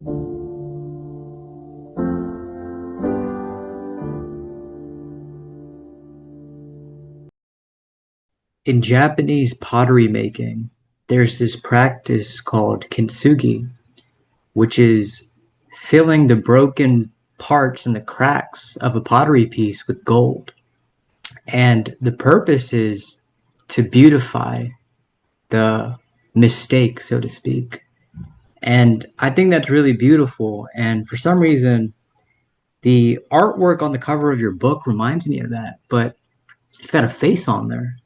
In Japanese pottery making, there's this practice called kintsugi, which is filling the broken parts and the cracks of a pottery piece with gold. And the purpose is to beautify the mistake, so to speak. And I think that's really beautiful. And for some reason, the artwork on the cover of your book reminds me of that, but it's got a face on there.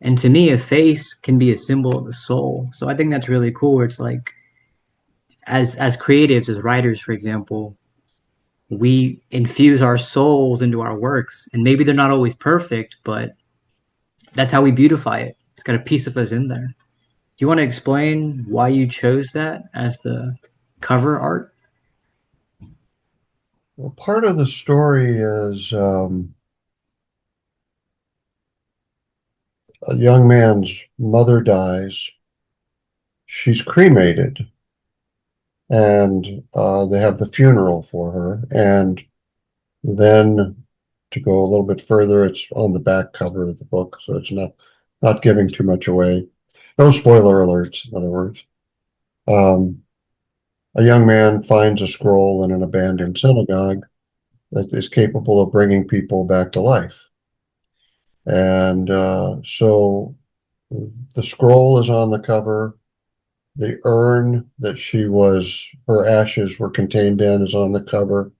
And to me, a face can be a symbol of the soul. So I think that's really cool. Where it's like, as creatives, as writers, for example, we infuse our souls into our works, and maybe they're not always perfect, but that's how we beautify it. It's got a piece of us in there. Do you want to explain why you chose that as the cover art? Well, part of the story is a young man's mother dies. She's cremated, and they have the funeral for her. And then, to go a little bit further, it's on the back cover of the book, so it's not giving too much away. No spoiler alerts, in other words. Um, a young man finds a scroll in an abandoned synagogue that is capable of bringing people back to life. And so the scroll is on the cover. The urn that her ashes were contained in is on the cover,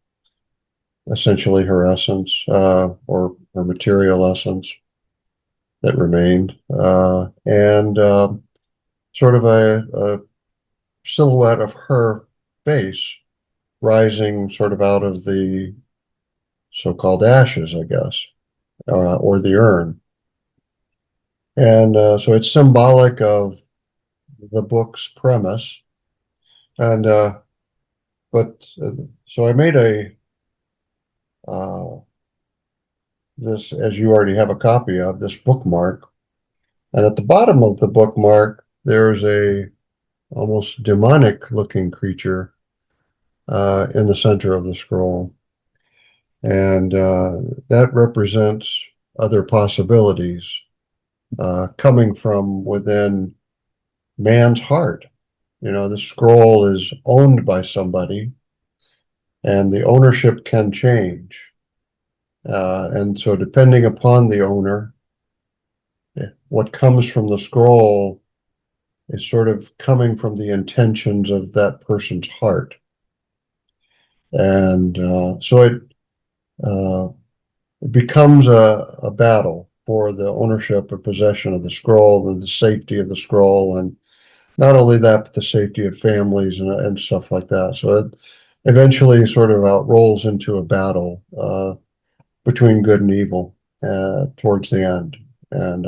essentially her essence, or her material essence that remained. And sort of a silhouette of her face rising sort of out of the so-called ashes, I guess, or the urn. And so it's symbolic of the book's premise. And so I made this, as you already have a copy of, this bookmark. And at the bottom of the bookmark, there's a almost demonic looking creature in the center of the scroll. And that represents other possibilities coming from within man's heart. You know, the scroll is owned by somebody, and the ownership can change. And so, depending upon the owner, what comes from the scroll is sort of coming from the intentions of that person's heart. And so it becomes a battle for the ownership or possession of the scroll and the safety of the scroll. And not only that, but the safety of families and stuff like that. So it eventually sort of rolls into a battle between good and evil towards the end. And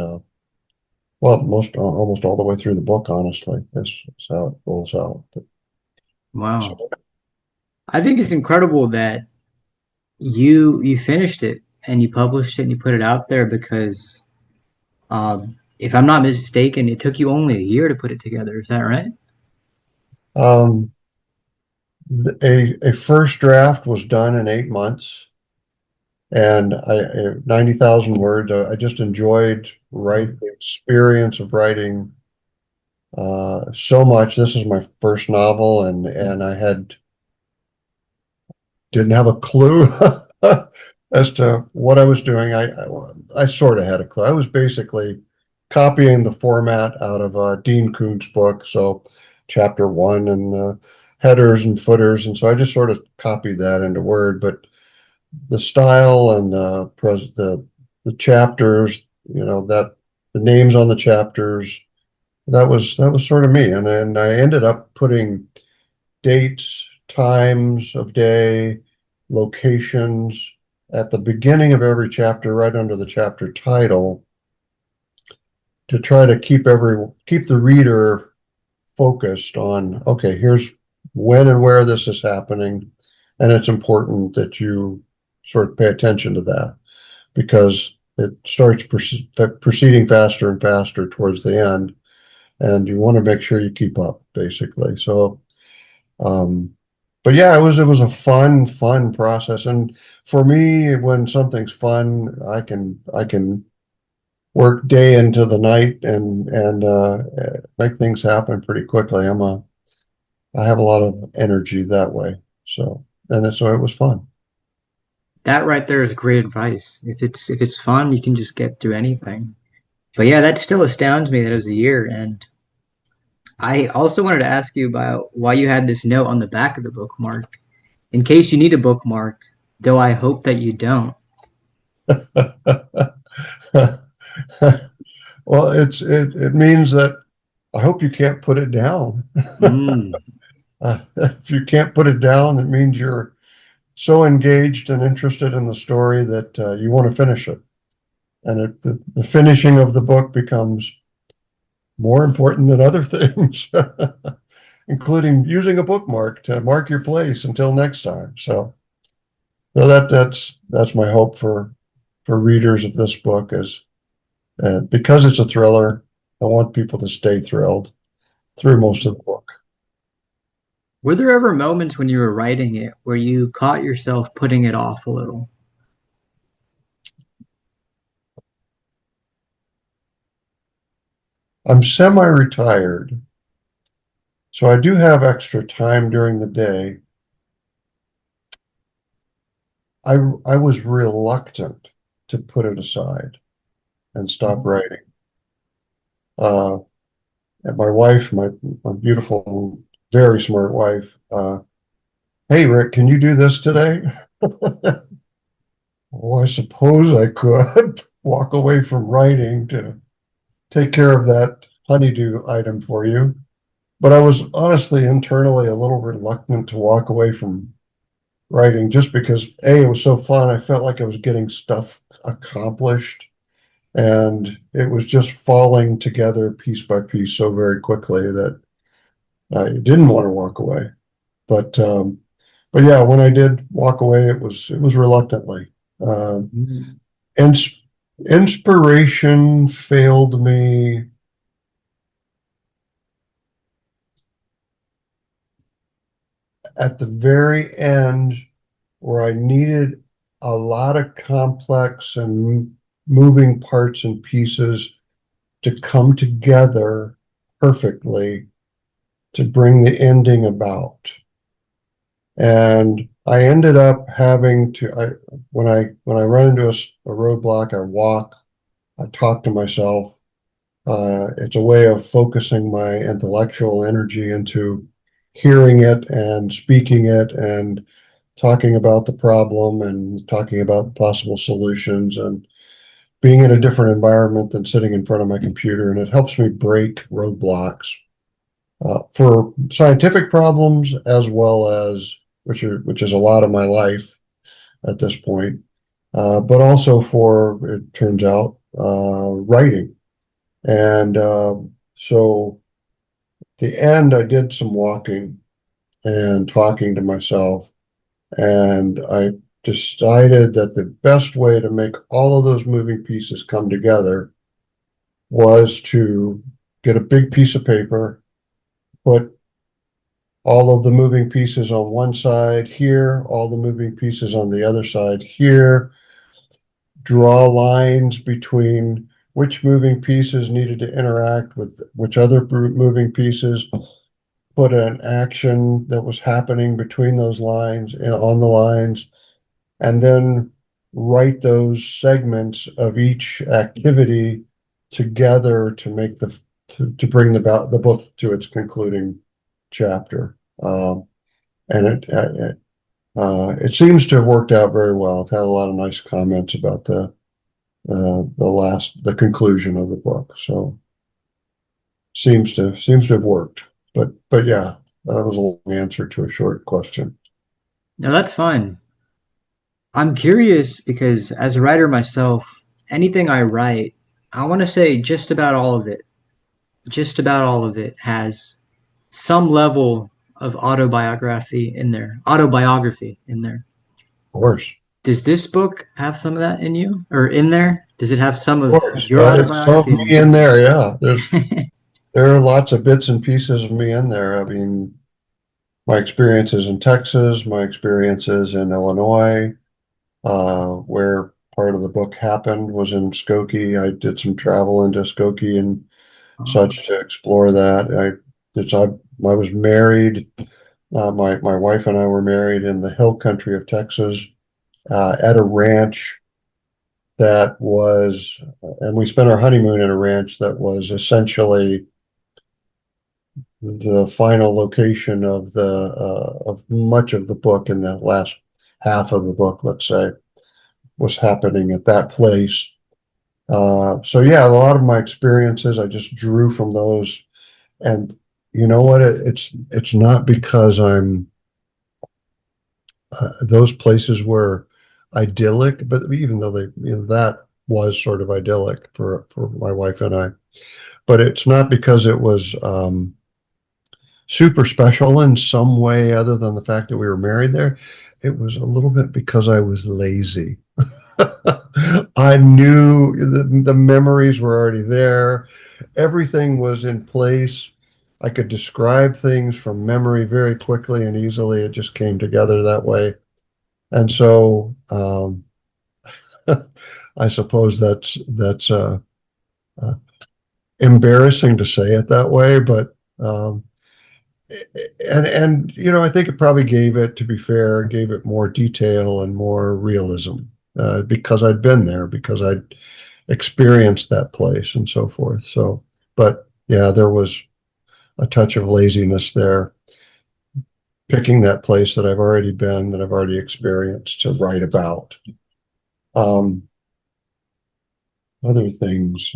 well, almost all the way through the book, honestly, is how it rolls out. Wow. I think it's incredible that you finished it and you published it and you put it out there because if I'm not mistaken, it took you only a year to put it together. Is that right? Um, a first draft was done in 8 months, and 90,000 words. I just enjoyed the experience of writing so much. This is my first novel, and didn't have a clue as to what I was doing. I sort of had a clue. I was basically copying the format out of Dean Koontz book. So chapter one and headers and footers. And so I just sort of copied that into Word, but the style and the chapters, that the names on the chapters, that was sort of me. And then I ended up putting dates, times of day, locations at the beginning of every chapter, right under the chapter title, to try to keep the reader focused on, okay, here's when and where this is happening, and it's important that you sort of pay attention to that, because it starts proceeding faster and faster towards the end, and you want to make sure you keep up, basically. So but yeah, it was a fun process. And for me, when something's fun, I can work day into the night and make things happen pretty quickly. I have a lot of energy that way. So it was fun. That right there is great advice. If it's fun, you can just get through anything. But yeah, that still astounds me that it was a year. And I also wanted to ask you about why you had this note on the back of the bookmark. In case you need a bookmark, though I hope that you don't. Well, it means that I hope you can't put it down. Mm. If you can't put it down, it means you're so engaged and interested in the story that you want to finish it. And the finishing of the book becomes more important than other things, including using a bookmark to mark your place until next time. So that's my hope for readers of this book is because it's a thriller. I want people to stay thrilled through most of the book. Were there ever moments when you were writing it where you caught yourself putting it off a little? I'm semi-retired, so I do have extra time during the day. I was reluctant to put it aside and stop writing. Uh, and my wife, my beautiful, very smart wife, hey Rick, can you do this today? Well, I suppose I could walk away from writing to take care of that honeydew item for you. But I was honestly internally a little reluctant to walk away from writing just because A, it was so fun. I felt like I was getting stuff accomplished and it was just falling together piece by piece so very quickly that I didn't want to walk away. But um, but yeah, when I did walk away, it was reluctantly. Um, Mm. ins Inspiration failed me at the very end where I needed a lot of complex and moving parts and pieces to come together perfectly to bring the ending about. And I ended up having to, when I run into a roadblock, I walk, I talk to myself. It's a way of focusing my intellectual energy into hearing it and speaking it and talking about the problem and talking about possible solutions and being in a different environment than sitting in front of my computer. And it helps me break roadblocks for scientific problems as well as which is a lot of my life at this point, but also for it turns out writing. And so at the end, I did some walking and talking to myself, and I decided that the best way to make all of those moving pieces come together was to get a big piece of paper, put all of the moving pieces on one side here, all the moving pieces on the other side here, draw lines between which moving pieces needed to interact with which other moving pieces, put an action that was happening between those lines and on the lines, and then write those segments of each activity together to make to bring the book to its concluding chapter. And it seems to have worked out very well. I've had a lot of nice comments about the conclusion of the book. So seems to have worked. But yeah, that was a long answer to a short question. No, that's fine. I'm curious because as a writer myself, anything I write, I want to say just about all of it has some level of autobiography in there. Of course, Does this book have some of that in you or in there? Does it have some of of course. your It's some of autobiography in me there? in there. Yeah, there are lots of bits and pieces of me in there. I mean, my experiences in Texas, my experiences in Illinois, where part of the book happened was in Skokie. I did some travel into Skokie and Um, such to explore that. I was married. My wife and I were married in the hill country of Texas, at a ranch that was, and we spent our honeymoon at a ranch that was essentially the final location of the of much of the book, in the last half of the book, let's say, was happening at that place. So yeah, a lot of my experiences I just drew from those, and you know what? It's not because I'm those places were idyllic, but even though that was sort of idyllic for my wife and I, but it's not because it was super special in some way other than the fact that we were married there. It was a little bit because I was lazy. I knew the memories were already there. Everything was in place. I could describe things from memory very quickly and easily. It just came together that way. And so I suppose that's uh, embarrassing to say it that way, but and I think it probably gave it, to be fair, gave it more detail and more realism, because I'd been there, because I'd experienced that place and so forth. So, but yeah, there was a touch of laziness there, picking that place that I've already been, that I've already experienced to write about. Um, Other things.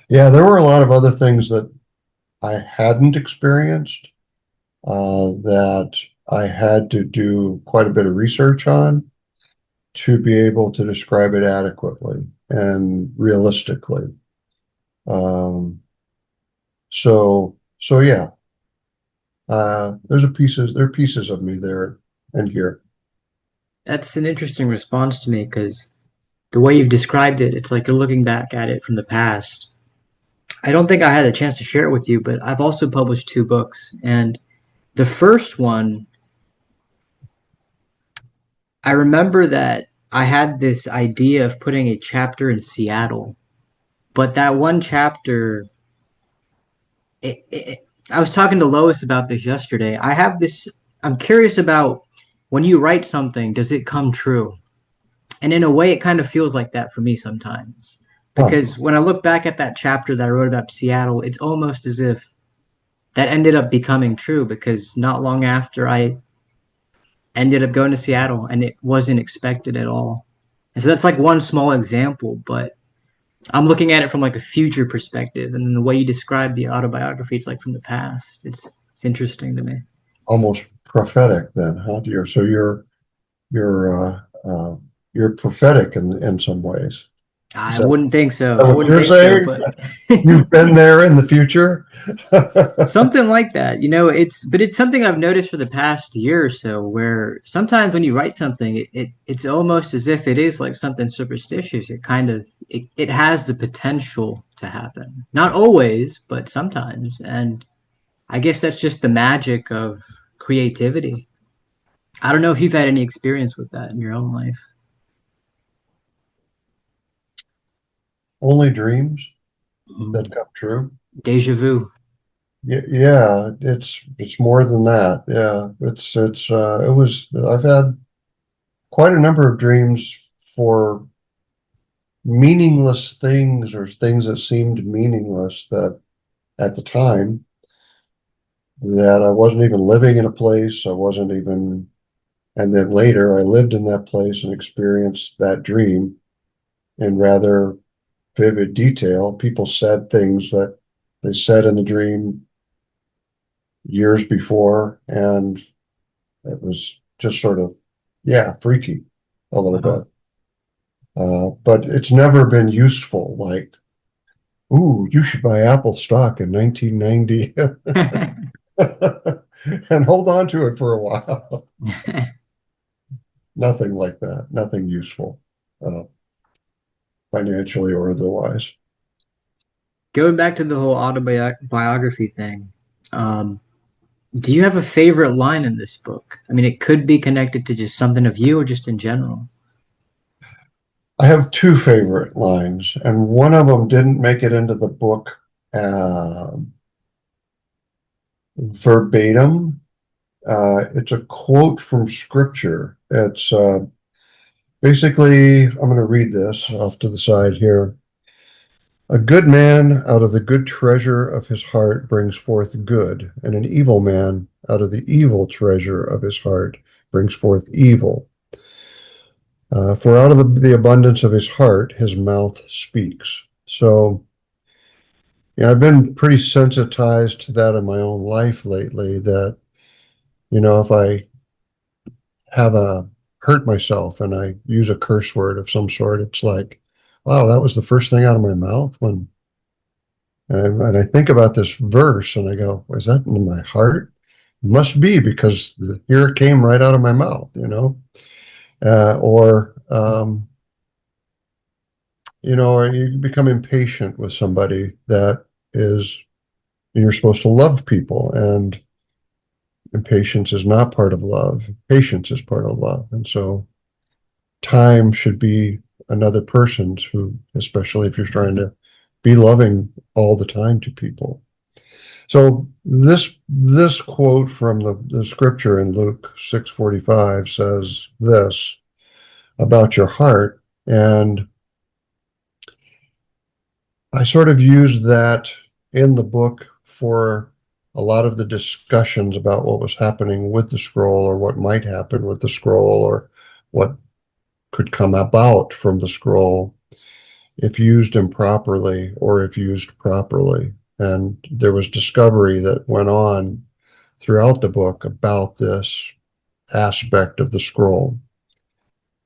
Yeah, there were a lot of other things that I hadn't experienced, that I had to do quite a bit of research on to be able to describe it adequately and realistically. Um, so yeah, there are pieces of me there and here. that's an interesting response to me because the way you've described it, it's like you're looking back at it from the past. I don't think I had a chance to share it with you, but I've also published two books. And the first one, I remember that I had this idea of putting a chapter in Seattle, but that one chapter, I was talking to Lois about this yesterday. I'm curious about when you write something, does it come true? And in a way, it kind of feels like that for me sometimes. Huh. Because when I look back at that chapter that I wrote about Seattle, it's almost as if that ended up becoming true because not long after I ended up going to Seattle and it wasn't expected at all. And so that's like one small example, but I'm looking at it from like a future perspective, and then the way you describe the autobiography, it's like from the past. It's interesting to me. Almost prophetic then, huh? You're you're prophetic in some ways. Is I that wouldn't think so. I what wouldn't you're think so, saying? but You've been there in the future? something like that. It's something I've noticed for the past year or so where sometimes when you write something, it's almost as if it is like something superstitious. It has the potential to happen. Not always, but sometimes. And I guess that's just the magic of creativity. I don't know if you've had any experience with that in your own life. Only dreams that Mm. come true. Deja vu. Yeah, it's more than that. Yeah, it was. I've had quite a number of dreams for meaningless things, or things that seemed meaningless, that at the time, that I wasn't even living in a place. I wasn't even, and then later I lived in that place and experienced that dream in rather vivid detail. People said things that they said in the dream years before, and it was just sort of, yeah, freaky a little Wow. bit. But it's never been useful. Like, ooh, you should buy Apple stock in 1990 and hold on to it for a while. Nothing like that. Nothing useful, uh, financially or otherwise. Going back to the whole autobiography thing, um, Do you have a favorite line in this book? I mean, it could be connected to just something of you or just in general. I have two favorite lines, and one of them didn't make it into the book uh, verbatim. It's a quote from scripture. It's basically, I'm going to read this off to the side here. A good man out of the good treasure of his heart brings forth good, and an evil man out of the evil treasure of his heart brings forth evil. For out of the abundance of his heart, his mouth speaks. So, yeah, I've been pretty sensitized to that in my own life lately. That, if I have a hurt myself and I use a curse word of some sort, it's like, wow, that was the first thing out of my mouth when, and I think about this verse and I go, is that in my heart? It must be because here it came right out of my mouth, or you become impatient with somebody that is, you're supposed to love people, and impatience is not part of love. Patience is part of love. And so time should be another person's who, especially if you're trying to be loving all the time to people. So this quote from the scripture in Luke 6:45 says this about your heart. And I sort of used that in the book for a lot of the discussions about what was happening with the scroll, or what might happen with the scroll, or what could come about from the scroll if used improperly or if used properly. And there was discovery that went on throughout the book about this aspect of the scroll.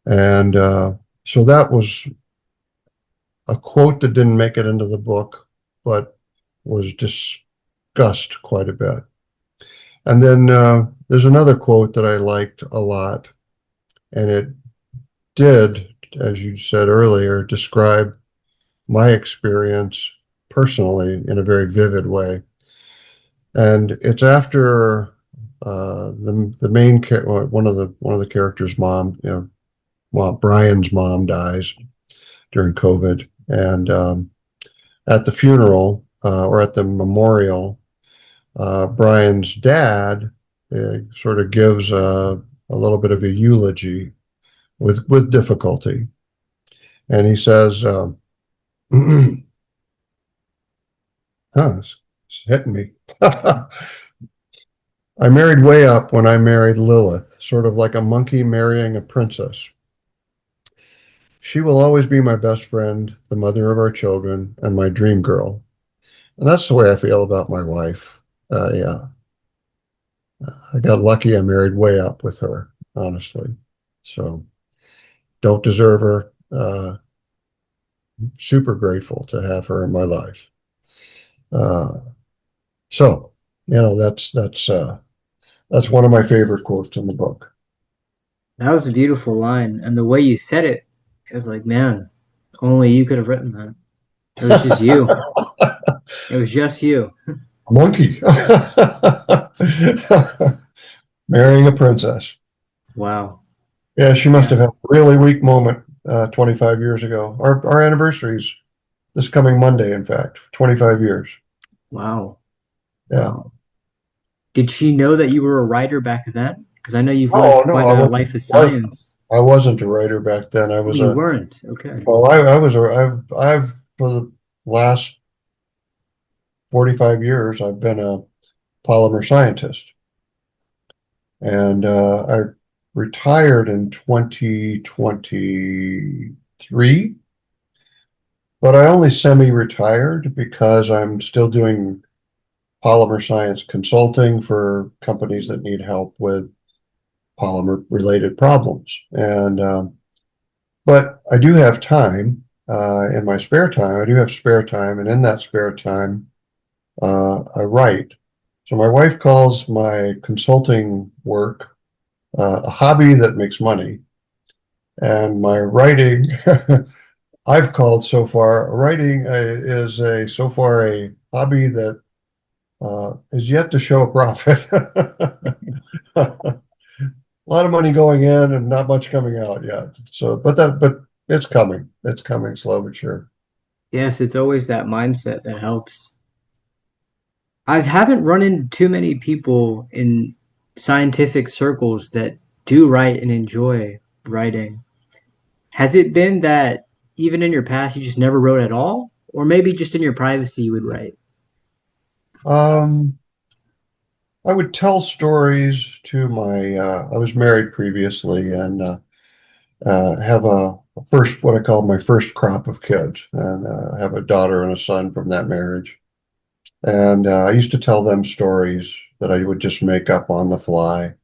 And so that was a quote that didn't make it into the book, but was discussed quite a bit. And then there's another quote that I liked a lot, and it did, as you said earlier, describe my experience personally in a very vivid way. And it's after the main one of the characters' mom, Brian's mom dies during COVID, and at the funeral or at the memorial, Brian's dad sort of gives a little bit of a eulogy with difficulty, and he says, it's hitting me. I married way up when I married Lilith, sort of like a monkey marrying a princess. She will always be my best friend, the mother of our children, and my dream girl. And that's the way I feel about my wife. Yeah, I got lucky. I married way up with her, honestly. So don't deserve her. Super grateful to have her in my life. Uh, so that's one of my favorite quotes in the book. That was a beautiful line. And the way you said it was like, man, only you could have written that. It was just you. It was just you. Monkey marrying a princess. Wow. Yeah, she must Yeah. have had a really weak moment 25 years ago. Our anniversary's this coming Monday, in fact, 25 years. Wow. Yeah. Wow. Did she know that you were a writer back then? Because I know you've Oh lived no, quite a life of science. I wasn't a writer back then. I Oh, was you a weren't. Okay. well, I was a I've for the last 45 years I've been a polymer scientist, and I retired in 2023. But I only semi-retired because I'm still doing polymer science consulting for companies that need help with polymer related problems. And but I do have time in my spare time. I do have spare time, and in that spare time, I write. So my wife calls my consulting work a hobby that makes money, and my writing I've called so far writing is a so far a hobby that is yet to show a profit. A lot of money going in and not much coming out yet. So, but it's coming. It's coming slow but sure. Yes, it's always that mindset that helps. I haven't run into too many people in scientific circles that do write and enjoy writing. Has it been that even in your past you just never wrote at all? Or maybe just in your privacy you would write? Um, I would tell stories to I was married previously and have a first, what I call my first crop of kids, and have a daughter and a son from that marriage. And I used to tell them stories that I would just make up on the fly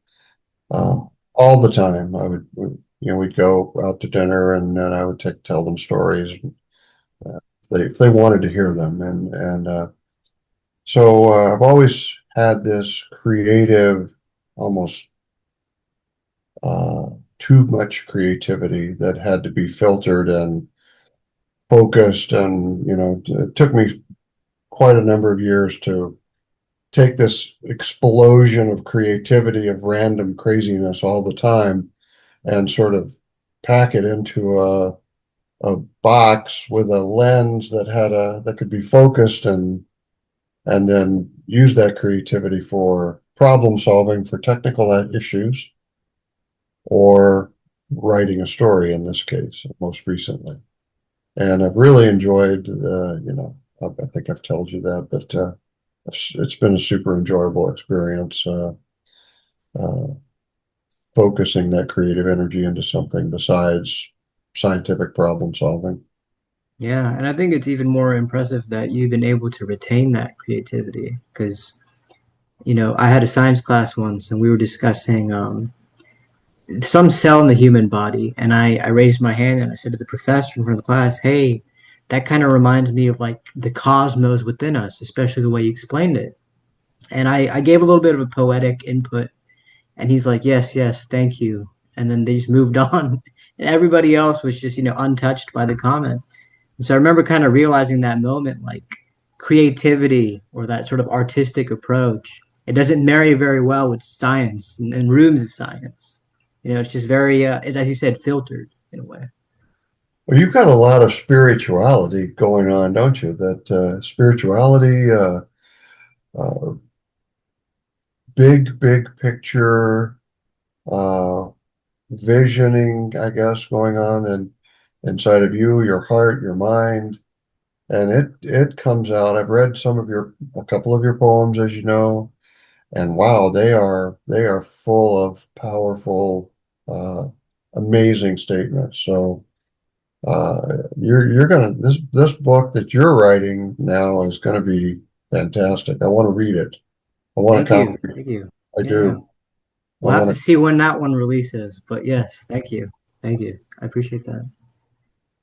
uh, all the time. We'd go out to dinner and then I would tell them stories if they wanted to hear them. And I've always had this creative, almost uh, too much creativity that had to be filtered and focused. And, it took me quite a number of years to take this explosion of creativity, of random craziness all the time, and sort of pack it into a box with a lens that could be focused and then use that creativity for problem solving for technical issues or writing a story in this case, most recently. And I've really enjoyed I think I've told you that, but it's been a super enjoyable experience uh, focusing that creative energy into something besides scientific problem solving. Yeah, and I think it's even more impressive that you've been able to retain that creativity because, I had a science class once and we were discussing some cell in the human body, and I raised my hand and I said to the professor in front of the class, "Hey, that kind of reminds me of like the cosmos within us, especially the way you explained it." And I gave a little bit of a poetic input, and he's like, "Yes, yes, thank you." And then they just moved on, and everybody else was just untouched by the comment. And so I remember kind of realizing that moment, like creativity or that sort of artistic approach. It doesn't marry very well with science and rooms of science. It's just very, as you said, filtered in a way. Well, you've got a lot of spirituality going on, don't you? That spirituality, uh, big picture, uh, visioning, I guess, going on and inside of you, your heart, your mind, and it comes out. I've read a couple of your poems, as you know, and wow, they are full of powerful, uh, amazing statements. So you're gonna this book that you're writing now is gonna be fantastic. I want to read it. I want a Thank you. copy. Thank you. I Yeah. do. I We'll have want to to. see when that one releases. But yes, thank you. Thank you. I appreciate that.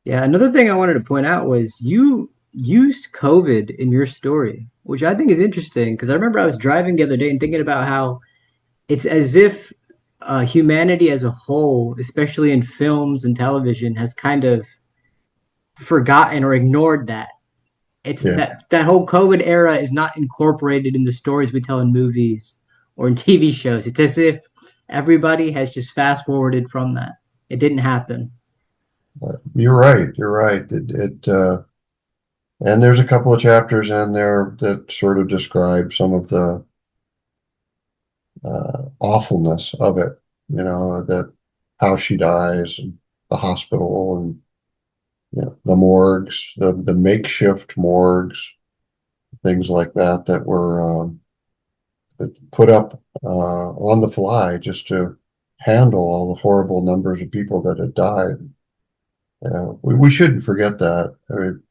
Yeah. Another thing I wanted to point out was you used COVID in your story, which I think is interesting because I remember I was driving the other day and thinking about how it's as if humanity as a whole, especially in films and television, has kind of forgotten or ignored that. It's Yeah. that whole COVID era is not incorporated in the stories we tell in movies or in TV shows. It's as if everybody has just fast forwarded from that. It didn't happen. You're right. You're right. And there's a couple of chapters in there that sort of describe some of the awfulness of it. That how she dies, and the hospital, and the morgues, the makeshift morgues, things like that that were put up on the fly just to handle all the horrible numbers of people that had died. We shouldn't forget that. I mean,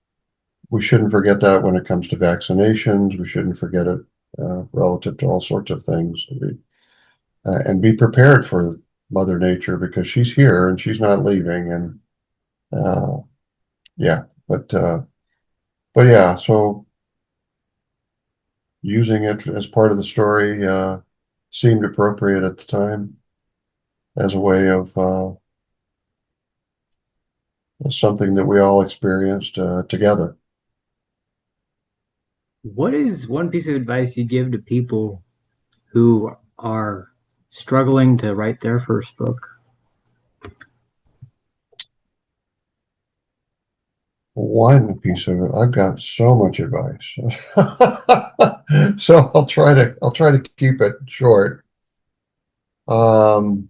we shouldn't forget that when it comes to vaccinations. We shouldn't forget it relative to all sorts of things. And be prepared for Mother Nature because she's here and she's not leaving. And uh, yeah, but yeah, so using it as part of the story seemed appropriate at the time as a way of something that we all experienced together. What is one piece of advice you give to people who are struggling to write their first book? One piece of it, I've got so much advice. So I'll try to keep it short. Um,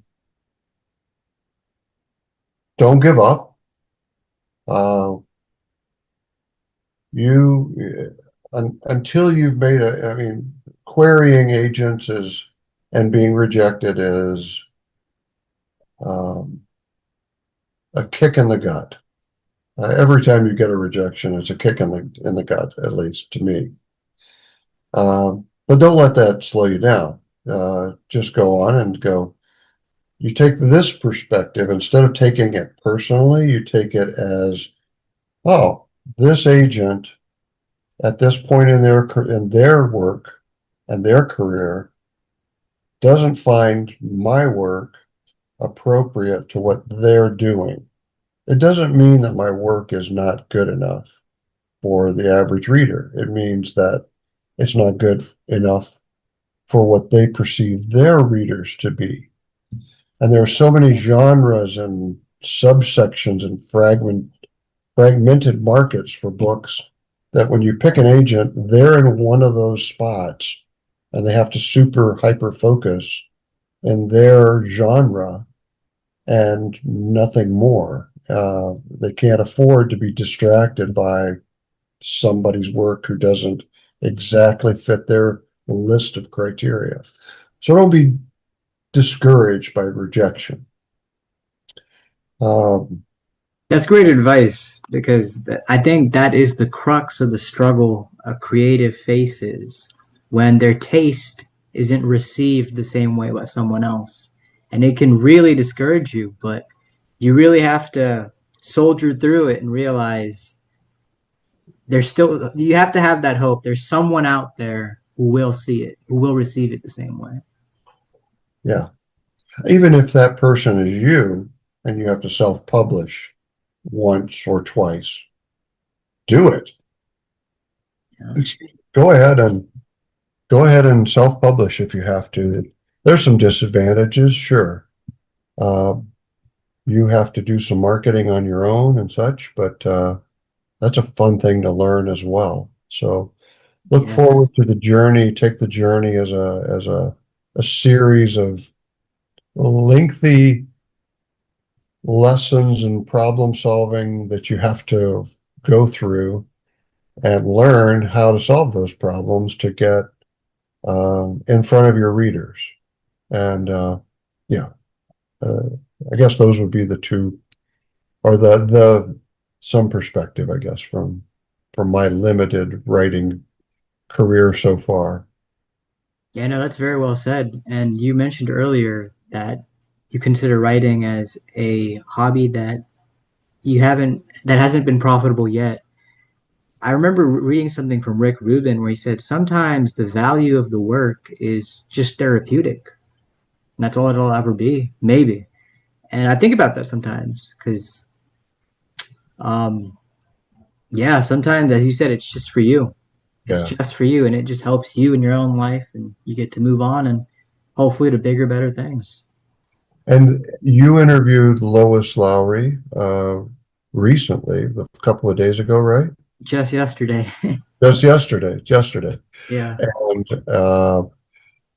don't give up. Uh, until you've made I mean, querying agents is and being rejected is um, a kick in the gut. Every time you get a rejection, it's a kick in the gut, at least to me. But don't let that slow you down. Just go on and go. You take this perspective instead of taking it personally. You take it as, oh, this agent at this point in their work and their career doesn't find my work appropriate to what they're doing. It doesn't mean that my work is not good enough for the average reader. It means that it's not good enough for what they perceive their readers to be. And there are so many genres and subsections and fragmented markets for books that when you pick an agent, they're in one of those spots and they have to super hyper focus in their genre and nothing more. They can't afford to be distracted by somebody's work who doesn't exactly fit their list of criteria. So don't be discouraged by rejection. Um, That's great advice because I think that is the crux of the struggle a creative faces when their taste isn't received the same way by someone else. And it can really discourage you, but you really have to soldier through it and realize there's still, you have to have that hope. There's someone out there who will see it, who will receive it the same way. yeah. Even if that person is you and you have to self-publish once or twice, do it. Yeah. Go ahead and go ahead and self-publish if you have to. There's some disadvantages, sure. Uh, you have to do some marketing on your own and such, but that's a fun thing to learn as well. So look Yes. forward to the journey. Take the journey as a series of lengthy lessons and problem solving that you have to go through and learn how to solve those problems to get in front of your readers. And yeah, uh, I guess those would be the two, or the some perspective, I guess, from my limited writing career so far. Yeah, no, that's very well said. And you mentioned earlier that you consider writing as a hobby that hasn't been profitable yet. I remember reading something from Rick Rubin where he said sometimes the value of the work is just therapeutic. And that's all it'll ever be, maybe. And I think about that sometimes because, um, yeah, sometimes, as you said, it's just for you. It's Yeah. just for you, and it just helps you in your own life, and you get to move on and hopefully to bigger, better things. And you interviewed Lois Lowry recently, a couple of days ago, right? Just yesterday. Just yesterday, yesterday. Yeah. And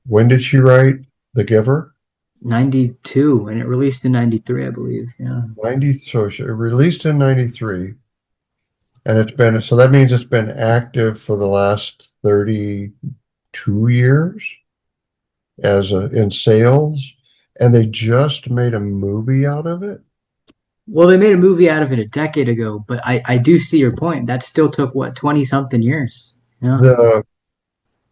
when did she write The Giver? 92, and it released in 93, I believe. Yeah. 90, so she released in 93, and so that means it's been active for the last 32 years in sales, and they just made a movie out of it. Well, they made a movie out of it a decade ago, but I do see your point. That still took, what, 20 something years? Yeah. The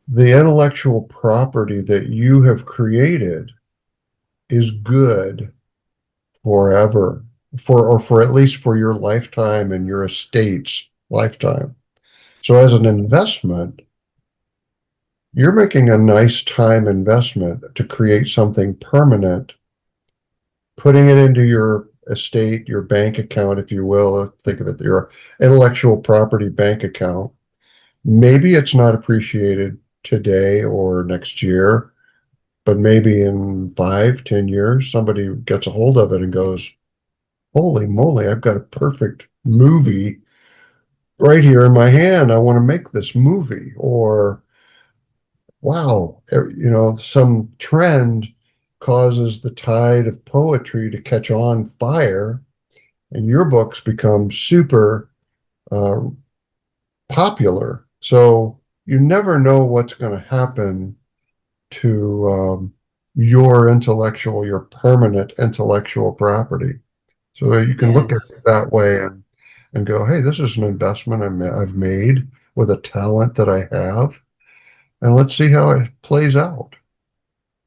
the intellectual property that you have created is good forever, for at least for your lifetime and your estate's lifetime. So as an investment, you're making a nice time investment to create something permanent, putting it into your estate, your bank account, if you will. Think of it, your intellectual property bank account. maybe it's not appreciated today or next year, but maybe in 5, 10 years, somebody gets a hold of it and goes, holy moly, I've got a perfect movie right here in my hand. I want to make this movie. Or, wow, some trend causes the tide of poetry to catch on fire, and your books become super uh, popular. So you never know what's going to happen to your permanent intellectual property. So you can look at it Yes, that way and go, hey, this is an investment I've made with a talent that I have, and let's see how it plays out.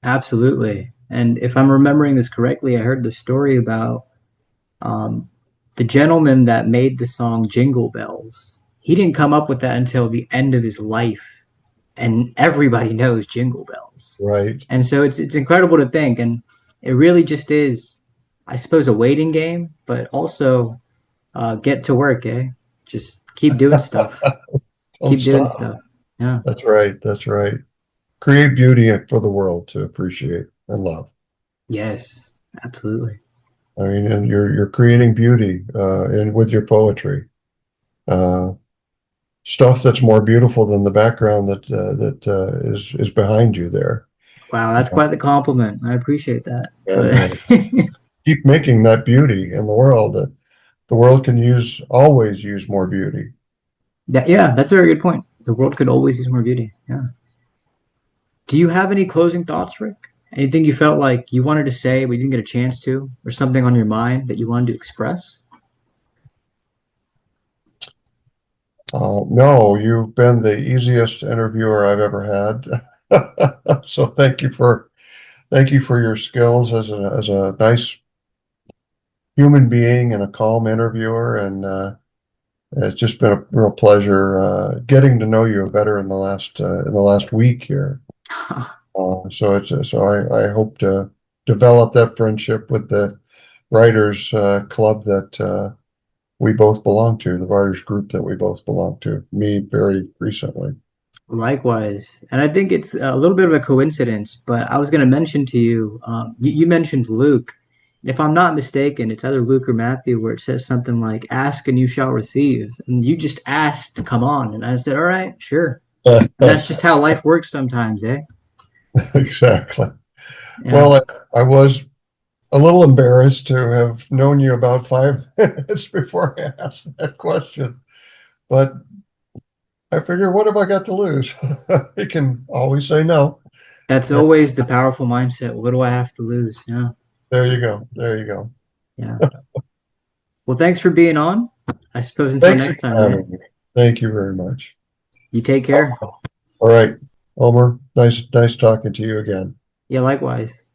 absolutely. And if I'm remembering this correctly, I heard the story about um, the gentleman that made the song Jingle Bells. He didn't come up with that until the end of his life, and everybody knows Jingle Bells. Right. And so it's incredible to think, and it really just is, I suppose, a waiting game, but also get to work, eh? Just keep doing stuff. Don't Keep doing stop. stuff. Yeah. That's right. That's right. Create beauty for the world to appreciate and love. Yes. Absolutely. I mean, and you're creating beauty in with your poetry. Uh, Stuff that's more beautiful than the background that is behind you there. Wow, that's quite the compliment. I appreciate that. And But keep making that beauty in the world. The world can always use more beauty. yeah, that's a very good point. The world could always use more beauty. Yeah. Do you have any closing thoughts, Rick? Anything you felt like you wanted to say but you didn't get a chance to, or something on your mind that you wanted to express? No, you've been the easiest interviewer I've ever had. So thank you for your skills as a nice human being and a calm interviewer. And it's just been a real pleasure getting to know you better in the last week here. I hope to develop that friendship with the writers club that we both belong to, the writers group that we both belong to. Me very recently. Likewise. And I think it's a little bit of a coincidence, but I was going to mention to you, you mentioned Luke. If I'm not mistaken, it's either Luke or Matthew where it says something like, ask and you shall receive. And you just asked to come on. And I said, all right, sure. And that's just how life works sometimes, eh? Exactly. Yeah. Well, I was a little embarrassed to have known you about 5 minutes before I asked that question, but I figure, what have I got to lose? You can always say no. That's And always the powerful mindset. What do I have to lose? Yeah. there you go. There you go. Yeah. Well, thanks for being on. I suppose until Thank you next time, for eh? having me. Thank you very much. You take care. All right, Omer, nice talking to you again. Yeah, likewise.